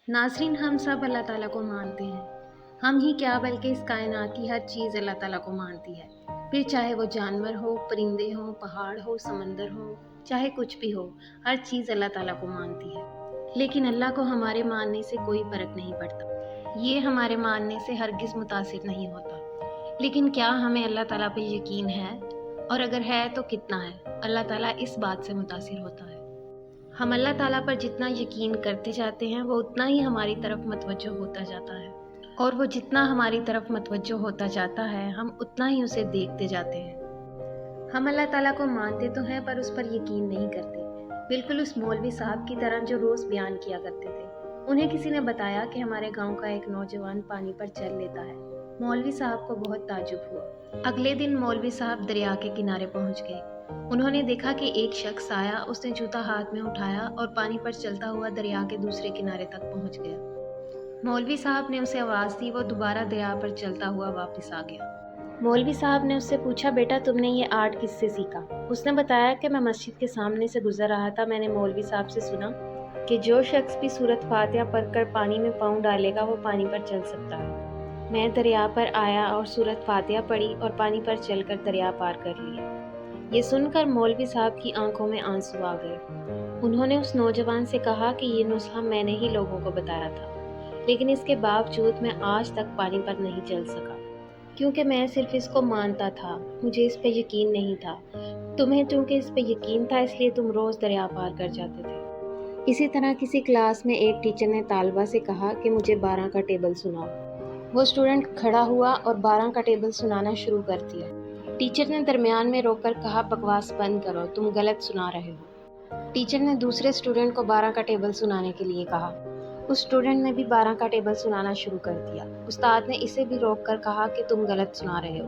नाज़रीन, हम सब अल्लाह ताला को मानते हैं। हम ही क्या बल्कि इस कायनात की हर चीज़ अल्लाह ताला को मानती है। फिर चाहे वो जानवर हो, परिंदे हों, पहाड़ हो, समंदर हो, चाहे कुछ भी हो, हर चीज़ अल्लाह ताला को मानती है। लेकिन अल्लाह को हमारे मानने से कोई फ़र्क नहीं पड़ता। ये हमारे मानने से हरगिज़ मुतासिर नहीं होता। लेकिन क्या हमें अल्लाह ताला पे यकीन है? और अगर है तो कितना है? अल्लाह ताला इस बात से मुतासिर होता है। हम अल्लाह ताला पर जितना यकीन करते जाते हैं वो उतना ही हमारी तरफ मतवज्जो होता जाता है, और वो जितना हमारी तरफ मतवज्जो होता जाता है हम उतना ही उसे देखते जाते हैं। हम अल्लाह ताला को मानते तो हैं पर उस पर यकीन नहीं करते, बिल्कुल उस मौलवी साहब की तरह जो रोज़ बयान किया करते थे। उन्हें किसी ने बताया कि हमारे गांव का एक नौजवान पानी पर चल लेता है। मौलवी साहब को बहुत ताज्जुब हुआ। अगले दिन मौलवी साहब दरिया के किनारे पहुंच गए। उन्होंने देखा कि एक शख्स आया, उसने जूता हाथ में उठाया और पानी पर चलता हुआ दरिया के दूसरे किनारे तक पहुंच गया। मौलवी साहब ने उसे आवाज़ दी, वो दोबारा दरिया पर चलता हुआ वापस आ गया। मौलवी साहब ने उससे पूछा, बेटा तुमने ये आर्ट किससे सीखा? उसने बताया कि मैं मस्जिद के सामने से गुजर रहा था, मैंने मौलवी साहब से सुना कि जो शख्स भी सूरत फातिहा पढ़कर पानी में पाँव डालेगा वो पानी पर चल सकता है। मैं दरिया पर आया और सूरत फातिहा पढ़ी और पानी पर चलकर दरिया पार कर लिया। ये सुनकर मौलवी साहब की आंखों में आंसू आ गए। उन्होंने उस नौजवान से कहा कि ये नुस्खा मैंने ही लोगों को बताया था, लेकिन इसके बावजूद मैं आज तक पानी पर नहीं चल सका, क्योंकि मैं सिर्फ इसको मानता था, मुझे इस पे यकीन नहीं था। तुम्हें चूंकि इस पे यकीन था इसलिए तुम रोज़ दरिया पार कर जाते थे। इसी तरह किसी क्लास में एक टीचर ने तालबा से कहा कि मुझे 12 का टेबल सुनाओ। वो स्टूडेंट खड़ा हुआ और 12 का टेबल सुनाना शुरू कर दिया। टीचर ने दरमियान में रोककर कहा, बकवास बंद करो, तुम गलत सुना रहे हो। टीचर ने दूसरे स्टूडेंट को 12 का टेबल सुनाने के लिए कहा। उस स्टूडेंट ने भी 12 का टेबल सुनाना शुरू कर दिया। उस्ताद ने इसे भी रोककर कहा कि तुम गलत सुना रहे हो,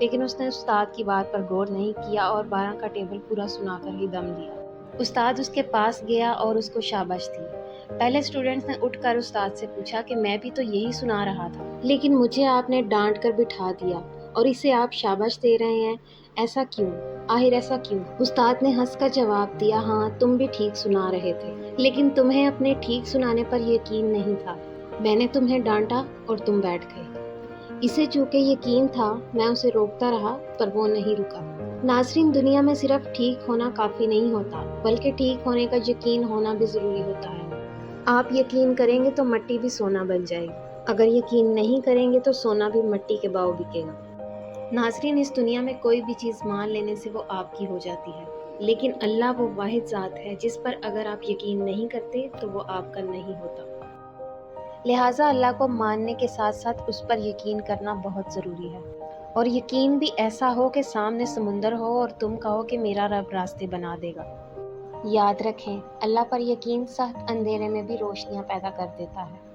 लेकिन उसने उस्ताद की बात पर गौर नहीं किया और 12 का टेबल पूरा सुनाकर ही दम दिया। उस्ताद उसके पास गया और उसको शाबाश दी। पहले स्टूडेंट्स ने उठकर उस्ताद से पूछा कि मैं भी तो यही सुना रहा था, लेकिन मुझे आपने डांट कर बिठा दिया और इसे आप शाबाश दे रहे हैं, ऐसा क्यों? आखिर ऐसा क्यों? उस्ताद ने हंसकर जवाब दिया, हाँ तुम भी ठीक सुना रहे थे, लेकिन तुम्हें अपने ठीक सुनाने पर यकीन नहीं था। मैंने तुम्हें डांटा और तुम बैठ गए। इसे चूंकि यकीन था मैं उसे रोकता रहा, पर वो नहीं रुका। नाज़रीन, दुनिया में सिर्फ ठीक होना काफ़ी नहीं होता, बल्कि ठीक होने का यकीन होना भी ज़रूरी होता है। आप यकीन करेंगे तो मिट्टी भी सोना बन जाएगी, अगर यकीन नहीं करेंगे तो सोना भी मिट्टी के भाव बिकेगा। नाज़रीन, इस दुनिया में कोई भी चीज़ मान लेने से वो आपकी हो जाती है, लेकिन अल्लाह वो वाहिद ज़ात है जिस पर अगर आप यकीन नहीं करते तो वो आपका नहीं होता। लिहाजा अल्लाह को मानने के साथ साथ उस पर यकीन करना बहुत ज़रूरी है, और यकीन भी ऐसा हो कि सामने समुंदर हो और तुम कहो कि मेरा रब रास्ते बना देगा। याद रखें, अल्लाह पर यकीन सख्त अंधेरे में भी रोशनियाँ पैदा कर देता है।